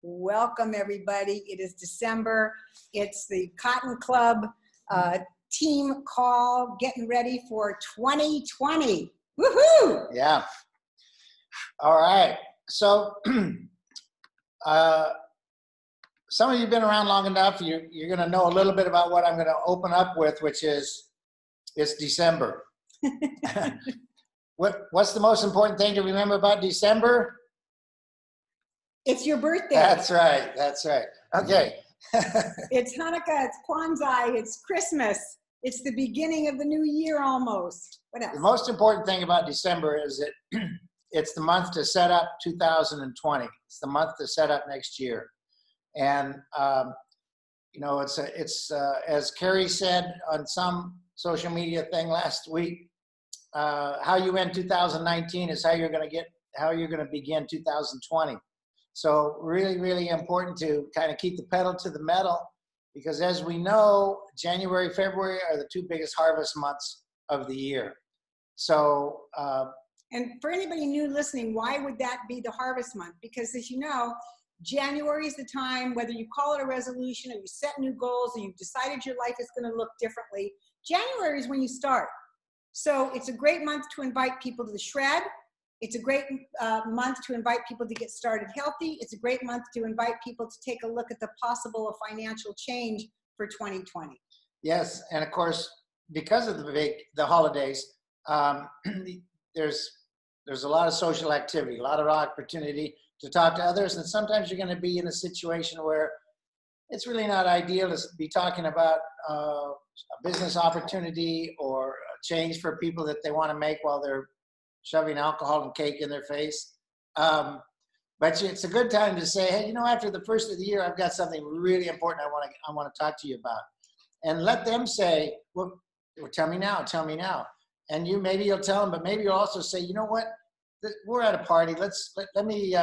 Welcome, everybody. It is December. It's the Cotton Club team call, getting ready for 2020. Woohoo! Yeah. All right. So some of you have been around long enough. You're going to know a little bit about what I'm going to open up with, which is it's December. What's the most important thing to remember about December? It's your birthday. That's right. That's right. Okay. It's Hanukkah. It's Kwanzaa. It's Christmas. It's the beginning of the new year almost. What else? The most important thing about December is that it's the month to set up 2020. It's the month to set up next year. And, you know, it's as Carrie said on some social media thing last week, how you end 2019 is how you're going to begin 2020. So really, really important to kind of keep the pedal to the metal, because as we know, January, February are the two biggest harvest months of the year. So, and for anybody new listening, why would that be the harvest month? Because as you know, January is the time, whether you call it a resolution or you set new goals or you've decided your life is going to look differently, January is when you start. So it's a great month to invite people to the shred. It's a great month to invite people to get started healthy. It's a great month to invite people to take a look at the possible financial change for 2020. Yes, and of course, because of the holidays, there's a lot of social activity, a lot of opportunity to talk to others, and sometimes you're going to be in a situation where it's really not ideal to be talking about a business opportunity or a change for people that they want to make while they're shoving alcohol and cake in their face. But it's a good time to say, hey, you know, after the first of the year, I've got something really important I want to talk to you about. And let them say, well, tell me now. And maybe you'll tell them, but maybe you'll also say, you know what, we're at a party. Let me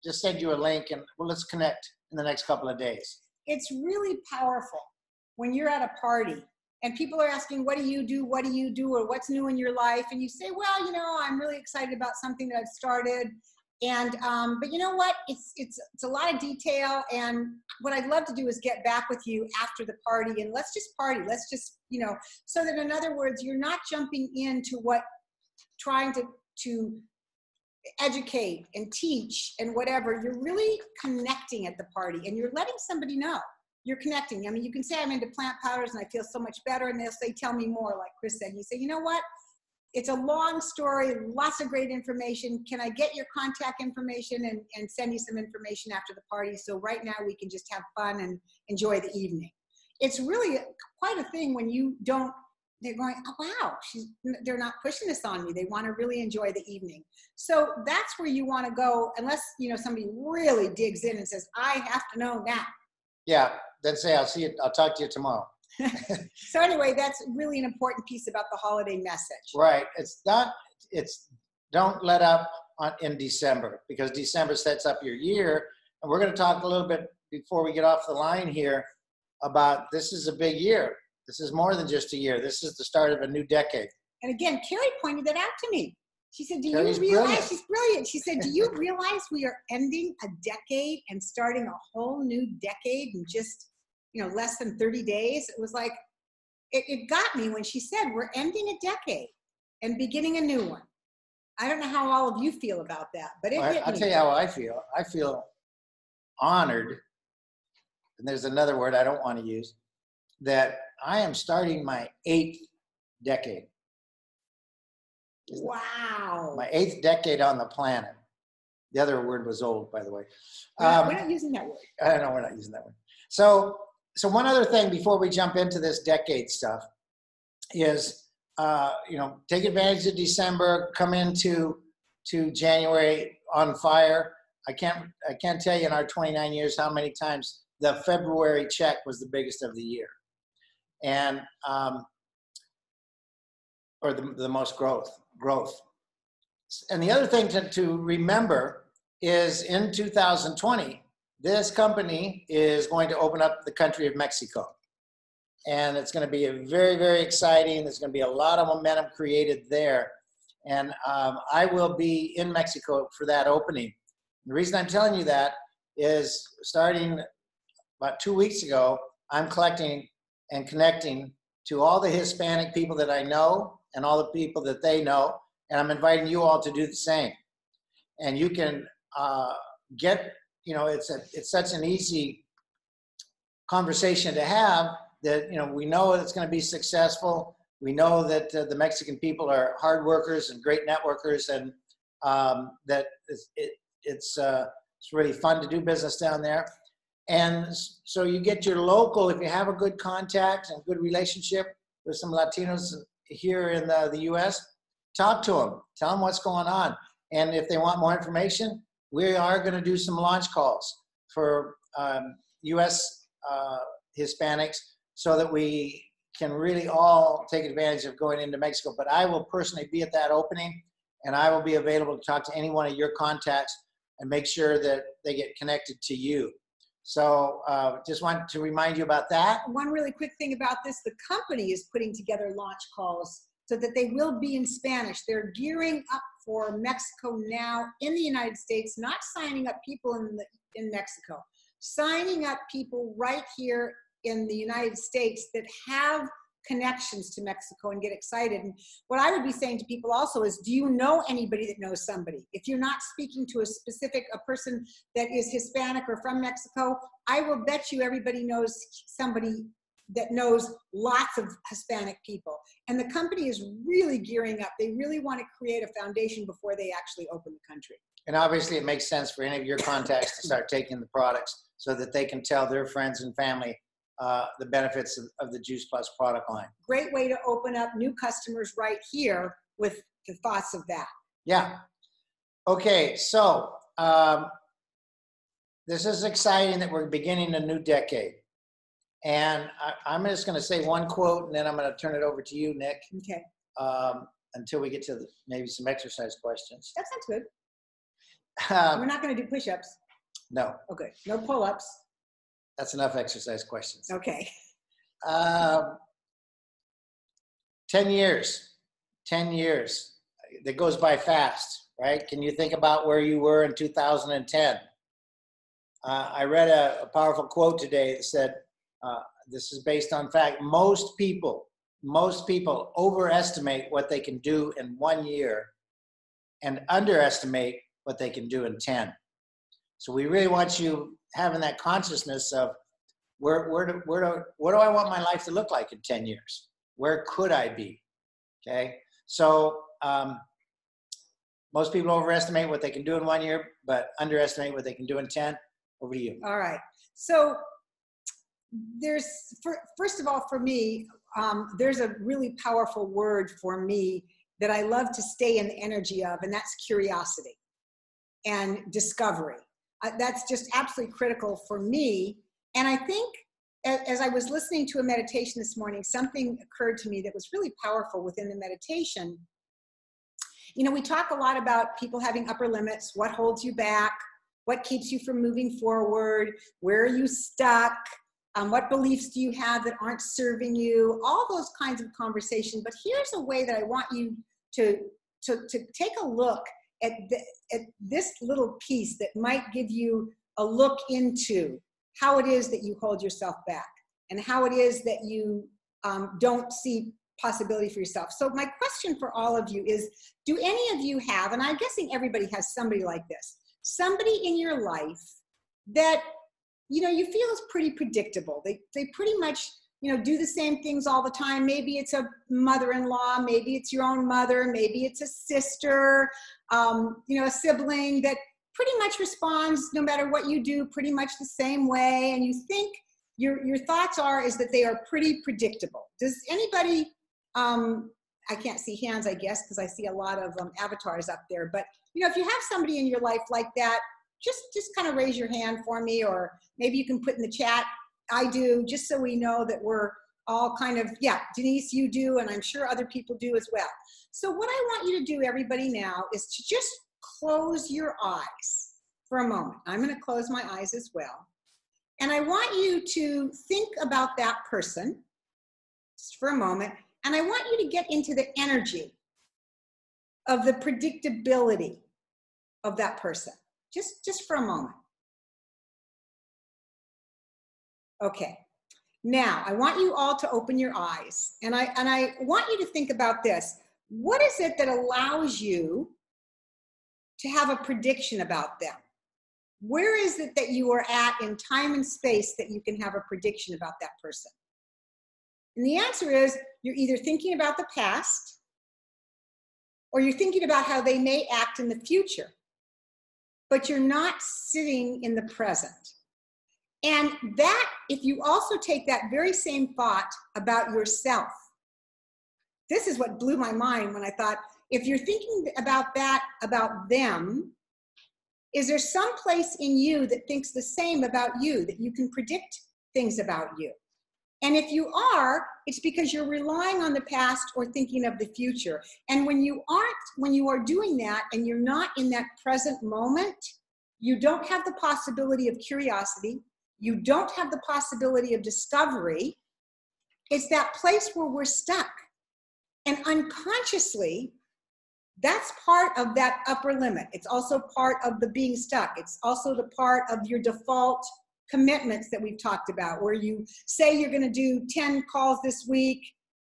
just send you a link and let's connect in the next couple of days. It's really powerful when you're at a party and people are asking, what do you do? What do you do? Or what's new in your life? And you say, well, you know, I'm really excited about something that I've started. And, but you know what? It's a lot of detail. And what I'd love to do is get back with you after the party and let's just party. Let's just, you know, so that in other words, you're not jumping into trying to educate and teach and whatever. You're really connecting at the party and you're letting somebody know. You're connecting. I mean, you can say I'm into plant powders and I feel so much better, and they'll say, tell me more, like Chris said. You say, you know what? It's a long story, lots of great information. Can I get your contact information and send you some information after the party? So right now we can just have fun and enjoy the evening. It's really quite a thing when you don't, they're going, oh, wow, they're not pushing this on me. They want to really enjoy the evening. So that's where you want to go, unless, you know, somebody really digs in and says, I have to know now. Yeah, then say, I'll talk to you tomorrow. So anyway, that's really an important piece about the holiday message. Right. Don't let up in December, because December sets up your year. And we're going to talk a little bit before we get off the line here about this is a big year. This is more than just a year. This is the start of a new decade. And again, Carrie pointed that out to me. She said, do Carrie's you realize, brilliant. She's brilliant. She said, do you realize we are ending a decade and starting a whole new decade in just, you know, less than 30 days? It was like, it got me when she said, we're ending a decade and beginning a new one. I don't know how all of you feel about that, but it hit me. I'll tell you how I feel. I feel honored, and there's another word I don't want to use, that I am starting my 8th decade. Wow. My 8th decade on the planet. The other word was old, by the way. We're not using that word. I know we're not using that word. So one other thing before we jump into this decade stuff is, you know, take advantage of December, come into January on fire. I can't tell you in our 29 years how many times the February check was the biggest of the year. And, or the most growth. And the other thing to remember is in 2020, this company is going to open up the country of Mexico. And it's going to be very, very exciting. There's going to be a lot of momentum created there. And I will be in Mexico for that opening. The reason I'm telling you that is starting about 2 weeks ago, I'm collecting and connecting to all the Hispanic people that I know and all the people that they know. And I'm inviting you all to do the same. And you can get, it's such an easy conversation to have that, we know it's going to be successful. We know that the Mexican people are hard workers and great networkers, and that it's really fun to do business down there. And so you get your local, if you have a good contact and good relationship with some Latinos here in the US, talk to them, tell them what's going on. And if they want more information, we are going to do some launch calls for US Hispanics so that we can really all take advantage of going into Mexico. But I will personally be at that opening, and I will be available to talk to any one of your contacts and make sure that they get connected to you. So just wanted to remind you about that. One really quick thing about this, the company is putting together launch calls so that they will be in Spanish. They're gearing up for Mexico now in the United States, not signing up people in Mexico, signing up people right here in the United States that have connections to Mexico and get excited. And what I would be saying to people also is, do you know anybody that knows somebody? If you're not speaking to a person that is Hispanic or from Mexico, I will bet you everybody knows somebody that knows lots of Hispanic people. And the company is really gearing up. They really want to create a foundation before they actually open the country. And obviously it makes sense for any of your contacts to start taking the products so that they can tell their friends and family the benefits of the Juice Plus product line. Great way to open up new customers right here with the thoughts of that. Yeah. Okay, so this is exciting that we're beginning a new decade. And I'm just going to say one quote, and then I'm going to turn it over to you, Nick. Okay. Until we get to maybe some exercise questions. That sounds good. We're not going to do push-ups. No. Okay. No pull-ups. That's enough exercise questions. Okay. 10 years. 10 years. That goes by fast, right? Can you think about where you were in 2010? I read a powerful quote today that said, this is based on fact, most people overestimate what they can do in 1 year and underestimate what they can do in 10. So we really want you having that consciousness of what do I want my life to look like in 10 years? Where could I be? Okay. So most people overestimate what they can do in 1 year, but underestimate what they can do in 10. Over to you. All right. So first of all, for me, there's a really powerful word for me that I love to stay in the energy of, and that's curiosity and discovery. That's just absolutely critical for me. And I think as I was listening to a meditation this morning, something occurred to me that was really powerful within the meditation. We talk a lot about people having upper limits, what holds you back, what keeps you from moving forward, where are you stuck, what beliefs do you have that aren't serving you, all those kinds of conversation. But here's a way that I want you to take a look at this little piece that might give you a look into how it is that you hold yourself back and how it is that you don't see possibility for yourself. So my question for all of you is, do any of you have, and I'm guessing everybody has somebody like this, somebody in your life that you feel is pretty predictable. They pretty much do the same things all the time. Maybe it's a mother-in-law, maybe it's your own mother, maybe it's a sister, a sibling that pretty much responds no matter what you do pretty much the same way. And you think your thoughts is that they are pretty predictable. Does anybody, I can't see hands, I guess, because I see a lot of avatars up there. But, if you have somebody in your life like that, just kind of raise your hand for me, or maybe you can put in the chat, I do, just so we know that we're all kind of, yeah, Denise, you do, and I'm sure other people do as well. So what I want you to do, everybody, now is to just close your eyes for a moment. I'm going to close my eyes as well. And I want you to think about that person just for a moment. And I want you to get into the energy of the predictability of that person, just for a moment. Okay. Now, I want you all to open your eyes, and I want you to think about this. What is it that allows you to have a prediction about them? Where is it that you are at in time and space that you can have a prediction about that person? And the answer is you're either thinking about the past or you're thinking about how they may act in the future, but you're not sitting in the present. And that, if you also take that very same thought about yourself, this is what blew my mind when I thought, if you're thinking about that, about them, is there some place in you that thinks the same about you, that you can predict things about you? And if you are, it's because you're relying on the past or thinking of the future. And when you are doing that and you're not in that present moment, you don't have the possibility of curiosity. You don't have the possibility of discovery. It's that place where we're stuck. And unconsciously, that's part of that upper limit. It's also part of the being stuck. It's also the part of your default commitments that we've talked about, where you say you're going to do 10 calls this week,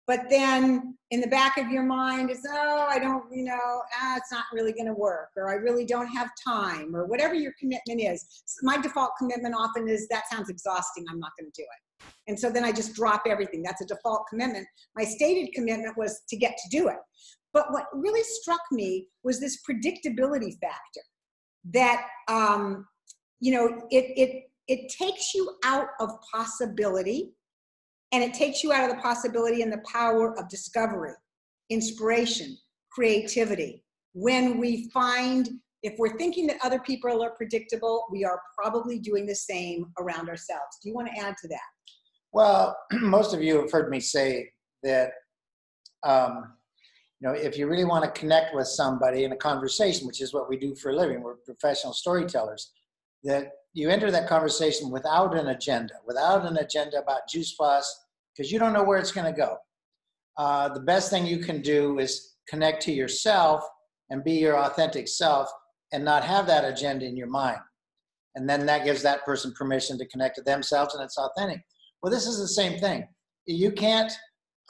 but then in the back of your mind is, oh, I don't, it's not really going to work, or I really don't have time, or whatever your commitment is. My default commitment often is, that sounds exhausting, I'm not going to do it. And so then I just drop everything. That's a default commitment. My stated commitment was to get to do it. But what really struck me was this predictability factor that, it takes you out of possibility, and it takes you out of the possibility and the power of discovery, inspiration, creativity. When we find, if we're thinking that other people are predictable, we are probably doing the same around ourselves. Do you want to add to that? Well, most of you have heard me say that, if you really want to connect with somebody in a conversation, which is what we do for a living, we're professional storytellers, that you enter that conversation without an agenda about Juice Plus, because you don't know where it's going to go. The best thing you can do is connect to yourself and be your authentic self and not have that agenda in your mind. And then that gives that person permission to connect to themselves, and it's authentic. Well, this is the same thing. You can't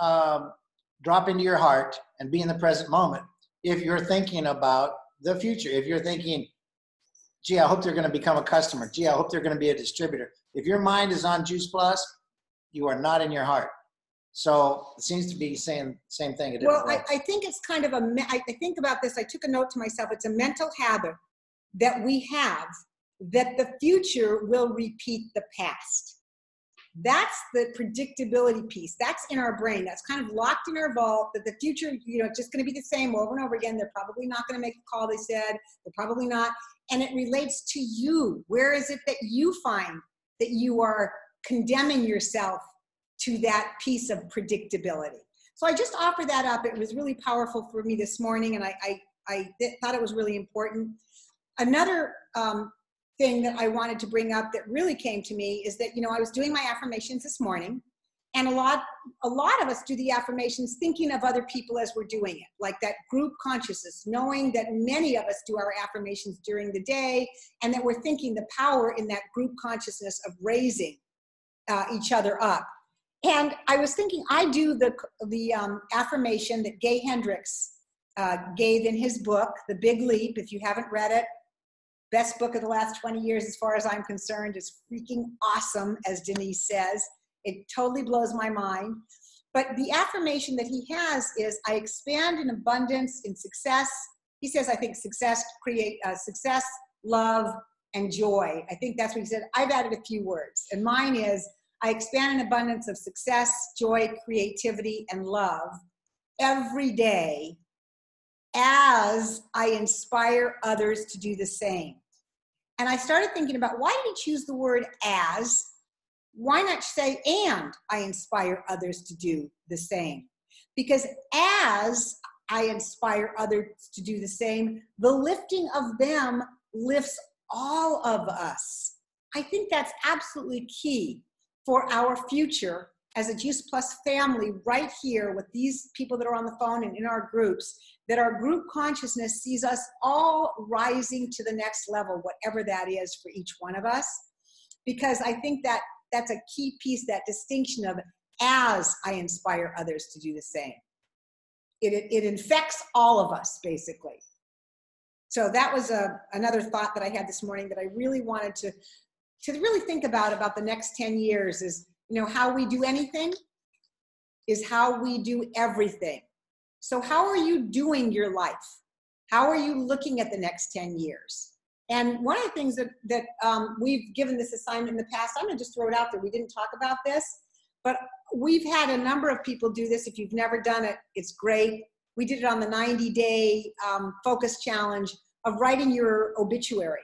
drop into your heart and be in the present moment if you're thinking about the future. If you're thinking, gee, I hope they're going to become a customer. Gee, I hope they're going to be a distributor. If your mind is on Juice Plus, you are not in your heart. So it seems to be saying the same thing. Well, I think it's kind of I think about this. I took a note to myself. It's a mental habit that we have that the future will repeat the past. That's the predictability piece. That's in our brain. That's kind of locked in our vault, that the future, it's just going to be the same over and over again. They're probably not going to make the call they said. They're probably not. And it relates to you. Where is it that you find that you are condemning yourself to that piece of predictability? So I just offer that up. It was really powerful for me this morning, and I thought it was really important. Another thing that I wanted to bring up that really came to me is that, I was doing my affirmations this morning, and a lot of us do the affirmations thinking of other people as we're doing it, like that group consciousness, knowing that many of us do our affirmations during the day, and that we're thinking the power in that group consciousness of raising each other up. And I was thinking, I do the affirmation that Gay Hendricks gave in his book, The Big Leap. If you haven't read it, best book of the last 20 years as far as I'm concerned. Is freaking awesome, as Denise says. It totally blows my mind. But the affirmation that he has is, I expand in abundance, in success. He says, I think success, success, love, and joy. I think that's what he said. I've added a few words. And mine is, I expand in abundance of success, joy, creativity, and love every day as I inspire others to do the same. And I started thinking about, why did he choose the word as? Why not say, and I inspire others to do the same? Because as I inspire others to do the same, the lifting of them lifts all of us. I think that's absolutely key for our future as a Juice Plus family right here with these people that are on the phone and in our groups, that our group consciousness sees us all rising to the next level, whatever that is for each one of us. Because I think that that's a key piece, that distinction of as I inspire others to do the same. It infects all of us, basically. So that was another thought that I had this morning that I really wanted to really think about the next 10 years is, you know, how we do anything is how we do everything. So how are you doing your life? How are you looking at the next 10 years? And one of the things that we've given this assignment in the past, I'm gonna just throw it out there. We didn't talk about this, but we've had a number of people do this. If you've never done it, it's great. We did it on the 90-day focus challenge of writing your obituary.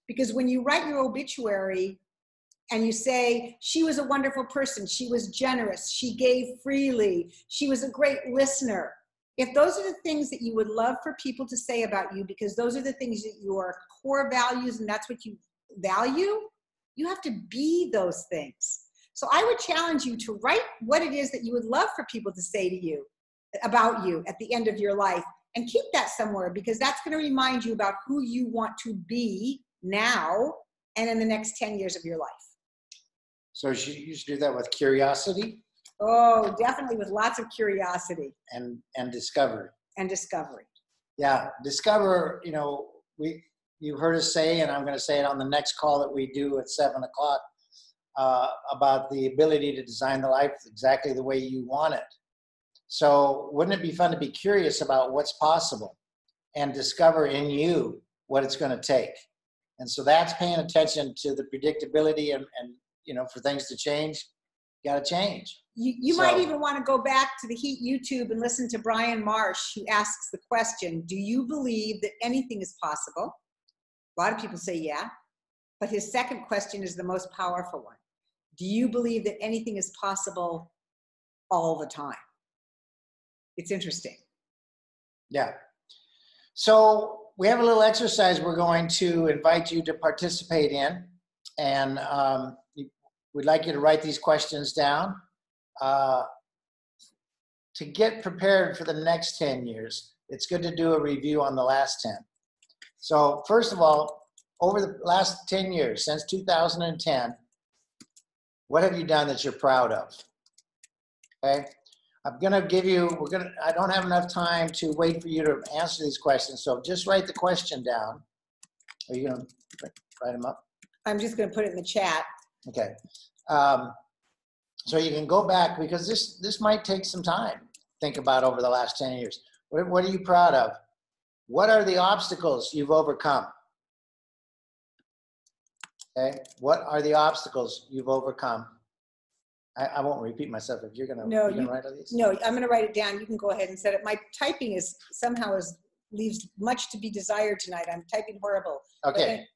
Because when you write your obituary and you say, she was a wonderful person, she was generous, she gave freely, she was a great listener. If those are the things that you would love for people to say about you, because those are the things that your core values and that's what you value, you have to be those things. So I would challenge you to write what it is that you would love for people to say to you about you at the end of your life, and keep that somewhere, because that's going to remind you about who you want to be now and in the next 10 years of your life. So you should do that with curiosity. Oh, definitely with lots of curiosity. And discovery. And discovery. Yeah, discover, you know, you've heard us say, and I'm going to say it on the next call that we do at 7 o'clock, about the ability to design the life exactly the way you want it. So wouldn't it be fun to be curious about what's possible and discover in you what it's going to take? And so that's paying attention to the predictability and you know, for things to change, you got to change. You might even want to go back to the Heat YouTube and listen to Brian Marsh, who asks the question, do you believe that anything is possible? A lot of people say yeah, but his second question is the most powerful one. Do you believe that anything is possible all the time? It's interesting. Yeah. So we have a little exercise we're going to invite you to participate in. And we'd like you to write these questions down to get prepared for the next 10 years. It's good to do a review on the last 10. So first of all, over the last 10 years, since 2010, what have you done that you're proud of? Okay. I'm going to give you, I don't have enough time to wait for you to answer these questions. So just write the question down. Are you going to write them up? I'm just going to put it in the chat. Okay. So you can go back, because this might take some time. Think about over the last 10 years. What are you proud of? What are the obstacles you've overcome? Okay. What are the obstacles you've overcome? I won't repeat myself if you're going to write all these. No, I'm going to write it down. You can go ahead and set it. My typing is somehow leaves much to be desired tonight. I'm typing horrible. Okay.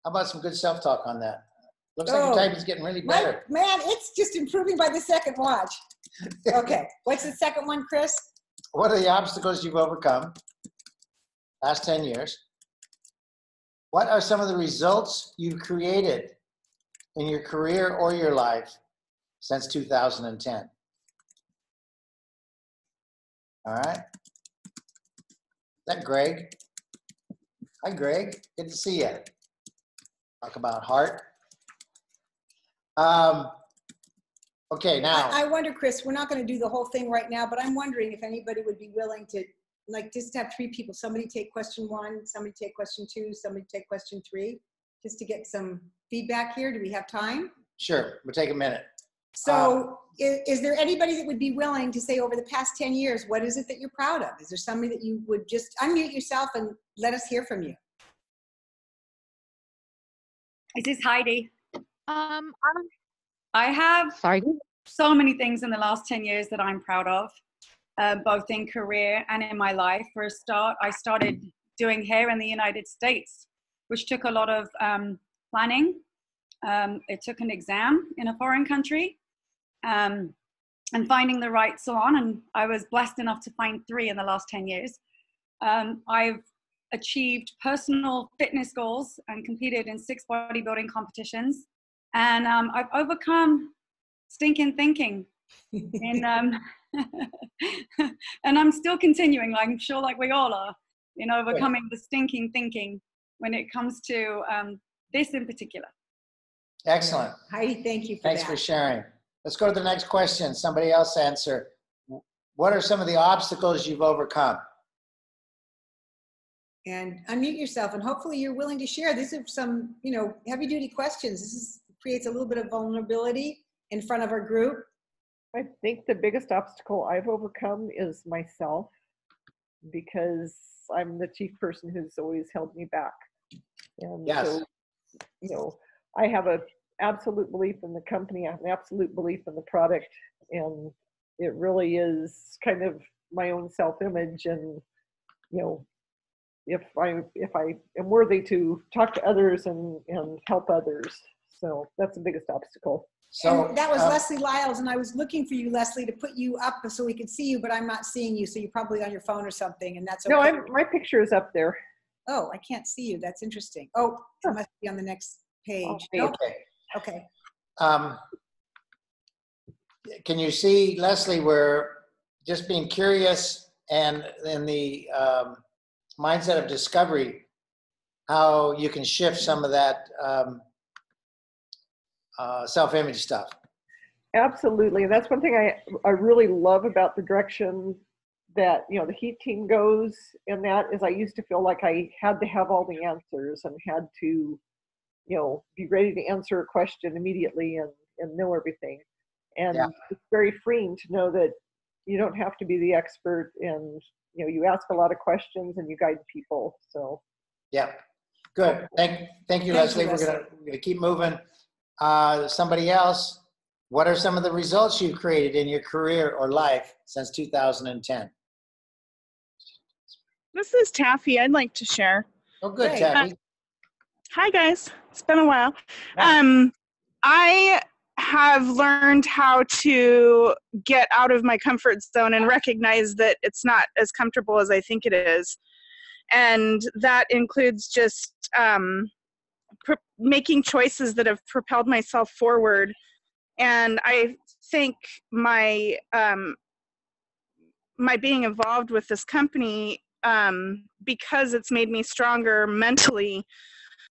How about some good self-talk on that? Looks like your typing's getting really better. Man, it's just improving by the second watch. Okay. What's the second one, Chris? What are the obstacles you've overcome last 10 years? What are some of the results you've created in your career or your life since 2010? All right. Is that Greg? Hi, Greg. Good to see you. Talk about heart. Okay, now. I wonder, Chris, we're not going to do the whole thing right now, but I'm wondering if anybody would be willing to, like, just have 3 people. Somebody take question 1, somebody take question 2, somebody take question 3, just to get some feedback here. Do we have time? Sure. We'll take a minute. So is there anybody that would be willing to say over the past 10 years, what is it that you're proud of? Is there somebody that you would just unmute yourself and let us hear from you? This is Heidi. I have so many things in the last 10 years that I'm proud of, both in career and in my life. For a start, I started doing hair in the United States, which took a lot of planning. It took an exam in a foreign country and finding the right salon. And I was blessed enough to find 3 in the last 10 years. I've achieved personal fitness goals and competed in 6 bodybuilding competitions. And I've overcome stinking thinking. And I'm still continuing, I'm sure like we all are, in overcoming the stinking thinking when it comes to this in particular. Excellent. Heidi, thank you for Thanks that. for sharing. Let's go to the next question. Somebody else answer. What are some of the obstacles you've overcome? And unmute yourself, and hopefully you're willing to share. These are some, heavy duty questions. Creates a little bit of vulnerability in front of our group. I think the biggest obstacle I've overcome is myself, because I'm the chief person who's always held me back. And yes. So, I have an absolute belief in the company, I have an absolute belief in the product, and it really is kind of my own self-image. And, if I am worthy to talk to others and help others. So that's the biggest obstacle. So and that was Leslie Lyles, and I was looking for you, Leslie, to put you up so we could see you, but I'm not seeing you, so you're probably on your phone or something, and that's okay. No, my picture is up there. Oh, I can't see you. That's interesting. Oh, it must be on the next page. Nope. Okay. Can you see, Leslie, we're just being curious and in the mindset of discovery, how you can shift some of that self-image stuff. Absolutely. And that's one thing I really love about the direction that, the heat team goes, and that is I used to feel like I had to have all the answers and had to, be ready to answer a question immediately and know everything. And it's very freeing to know that you don't have to be the expert, and, you ask a lot of questions and you guide people. So. Yeah. Good. Thank you, Leslie. We're gonna keep moving. Somebody else. What are some of the results you've created in your career or life since 2010? This is Taffy. I'd like to share. Oh, good, Taffy. Hi, guys. It's been a while. Yeah. I have learned how to get out of my comfort zone and recognize that it's not as comfortable as I think it is. And that includes just making choices that have propelled myself forward. And I think my being involved with this company, because it's made me stronger mentally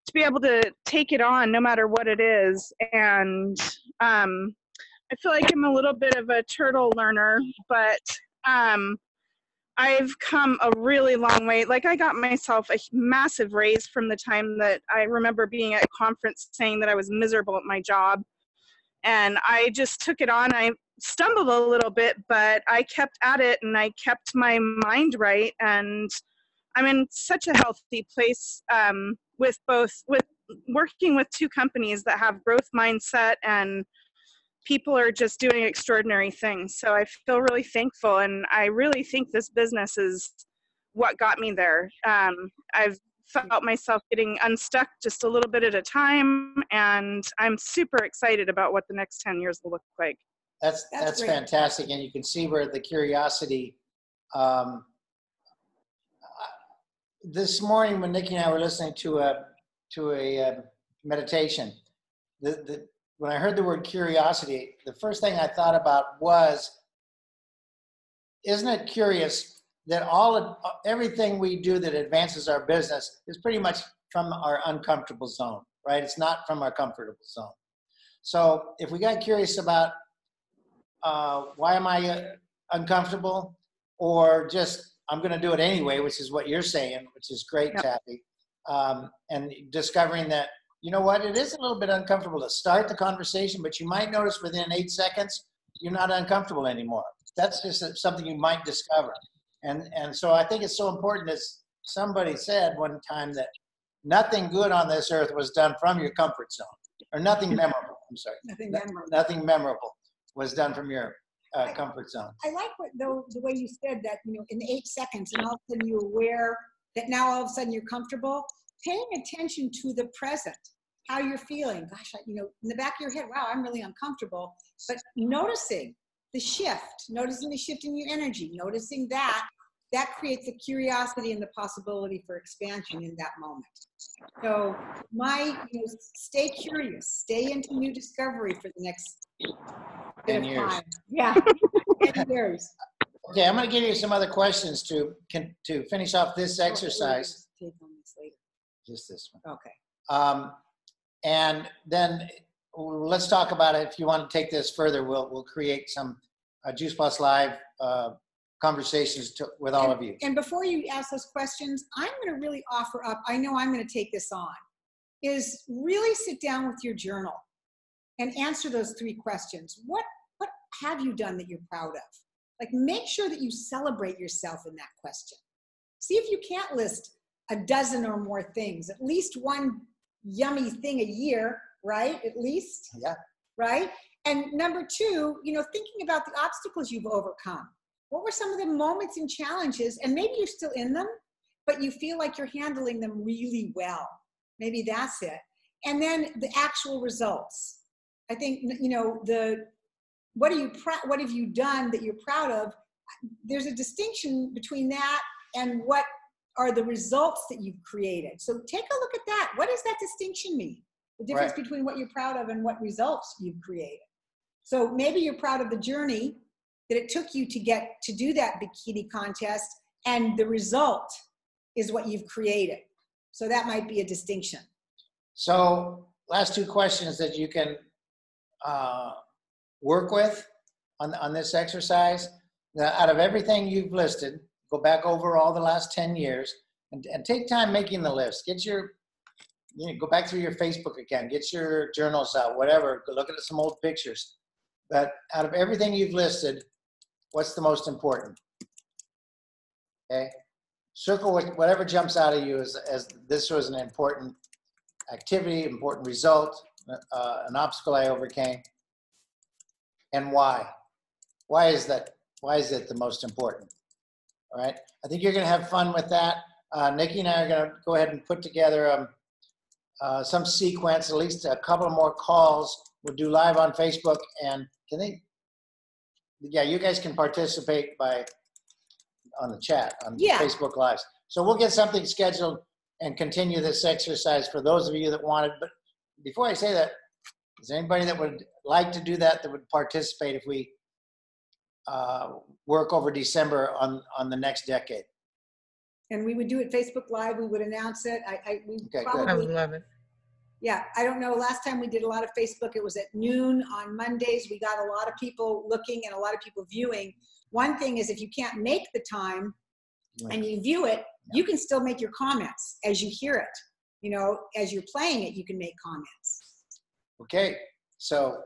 to be able to take it on no matter what it is. And I feel like I'm a little bit of a turtle learner, but I've come a really long way. Like, I got myself a massive raise from the time that I remember being at a conference saying that I was miserable at my job. And I just took it on. I stumbled a little bit, but I kept at it and I kept my mind right. And I'm in such a healthy place with working with two companies that have growth mindset, and people are just doing extraordinary things. So I feel really thankful, and I really think this business is what got me there. I've felt myself getting unstuck just a little bit at a time, and I'm super excited about what the next 10 years will look like. That's fantastic, and you can see where the curiosity. This morning, when Nikki and I were listening to a meditation, when I heard the word curiosity, the first thing I thought about was, isn't it curious that everything we do that advances our business is pretty much from our uncomfortable zone, right? It's not from our comfortable zone. So if we got curious about why am I uncomfortable, or just I'm going to do it anyway, which is what you're saying, which is great, yep. Taffy. And discovering that, you know what, it is a little bit uncomfortable to start the conversation, but you might notice within 8 seconds, you're not uncomfortable anymore. That's just something you might discover. And so I think it's so important, as somebody said one time, that nothing good on this earth was done from your comfort zone, or nothing memorable. I'm sorry. Nothing memorable was done from your comfort zone. I like the way you said that, in 8 seconds, and all of a sudden you're aware that now all of a sudden you're comfortable. Paying attention to the present, how you're feeling. Gosh, in the back of your head, wow, I'm really uncomfortable. But noticing the shift in your energy, noticing that creates a curiosity and the possibility for expansion in that moment. So stay curious, stay into new discovery for the next 10 years. Time. Yeah, 10 years. Okay, I'm going to give you some other questions to finish off this exercise. Take on this later. Just this one. Okay. And then let's talk about it. If you want to take this further, we'll create some Juice Plus Live conversations with all of you. And before you ask those questions, I'm going to really offer up, I know I'm going to take this on, is really sit down with your journal and answer those 3 questions. What have you done that you're proud of? Like, make sure that you celebrate yourself in that question. See if you can't list a dozen or more things, at least one yummy thing a year, right? At least, Yeah. Right? And number 2, thinking about the obstacles you've overcome. What were some of the moments and challenges, and maybe you're still in them, but you feel like you're handling them really well. Maybe that's it. And then the actual results. I think, what have you done that you're proud of? There's a distinction between that and what are the results that you've created. So take a look at that. What does that distinction mean? The difference between what you're proud of and what results you've created. So maybe you're proud of the journey that it took you to get to do that bikini contest, and the result is what you've created. So that might be a distinction. So last 2 questions that you can work with on this exercise. Now, out of everything you've listed, go back over all the last 10 years and take time making the list. Get go back through your Facebook account, get your journals out, whatever, go look at some old pictures. But out of everything you've listed, what's the most important? Okay. Circle whatever jumps out of you as this was an important activity, important result, an obstacle I overcame. And why? Why is that? Why is it the most important? All right. I think you're going to have fun with that. Nikki and I are going to go ahead and put together some sequence, at least a couple more calls. We'll do live on Facebook, and you guys can participate on the chat, on Facebook Lives. So we'll get something scheduled and continue this exercise for those of you that want it. But before I say that, is there anybody that would like to do that would participate if we work over December on the next decade? And we would do it Facebook Live. We would announce it. I would love it. Yeah, I don't know. Last time we did a lot of Facebook, it was at noon on Mondays. We got a lot of people looking and a lot of people viewing. One thing is, if you can't make the time and you view it, you can still make your comments as you hear it. As you're playing it, you can make comments. Okay, so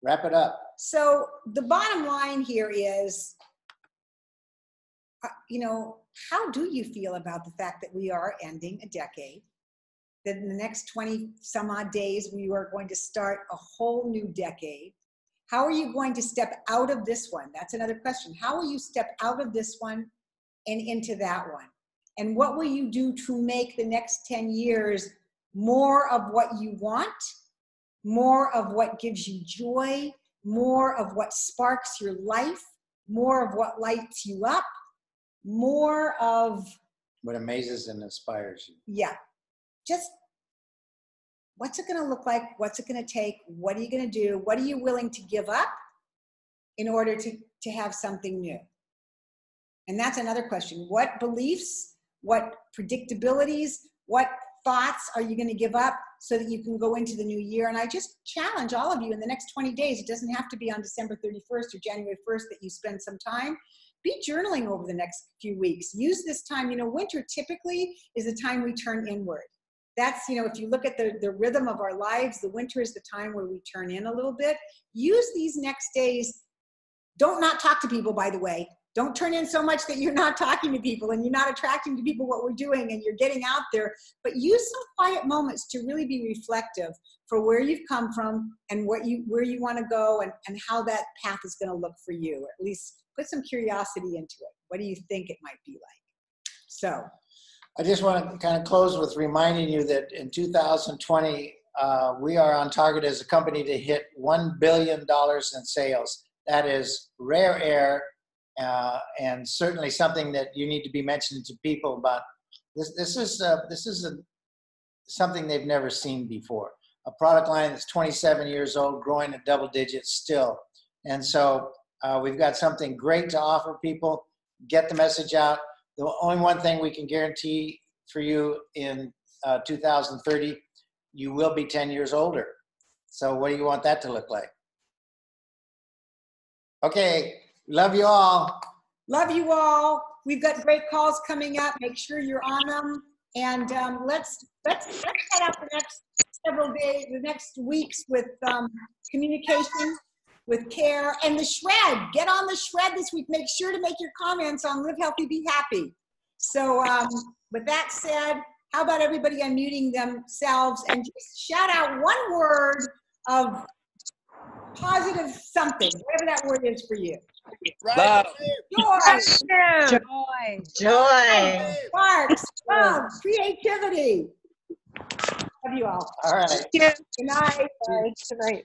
wrap it up. So the bottom line here is, how do you feel about the fact that we are ending a decade? That in the next 20 some odd days, we are going to start a whole new decade. How are you going to step out of this one? That's another question. How will you step out of this one and into that one? And what will you do to make the next 10 years more of what you want, more of what gives you joy, more of what sparks your life, more of what lights you up, more of what amazes and inspires you? Yeah. Just, what's it going to look like? What's it going to take? What are you going to do? What are you willing to give up in order to have something new? And that's another question. What beliefs, what predictabilities, what thoughts are you going to give up so that you can go into the new year? And I just challenge all of you in the next 20 days, it doesn't have to be on December 31st or January 1st that you spend some time. Be journaling over the next few weeks. Use this time. Winter typically is the time we turn inward. That's, if you look at the rhythm of our lives, the winter is the time where we turn in a little bit. Use these next days. Don't not talk to people, by the way. Don't turn in so much that you're not talking to people and you're not attracting to people what we're doing and you're getting out there. But use some quiet moments to really be reflective for where you've come from and where you want to go and how that path is going to look for you. Or at least put some curiosity into it. What do you think it might be like? So I just want to kind of close with reminding you that in 2020, we are on target as a company to hit $1 billion in sales. That is rare air. And certainly something that you need to be mentioning to people about. This is something they've never seen before. A product line that's 27 years old, growing at double digits still. And so we've got something great to offer people. Get the message out. The only one thing we can guarantee for you in 2030, you will be 10 years older. So what do you want that to look like? Okay, love you all. Love you all. We've got great calls coming up. Make sure you're on them. And let's head out the next several days, the next weeks with communication, with care, and the shred. Get on the shred this week. Make sure to make your comments on Live Healthy, Be Happy. So with that said, how about everybody unmuting themselves and just shout out one word of positive something, whatever that word is for you. Love. Joy. Joy. Sparks. Love. Creativity. Love you all. All right. Good night. Bye. Good night.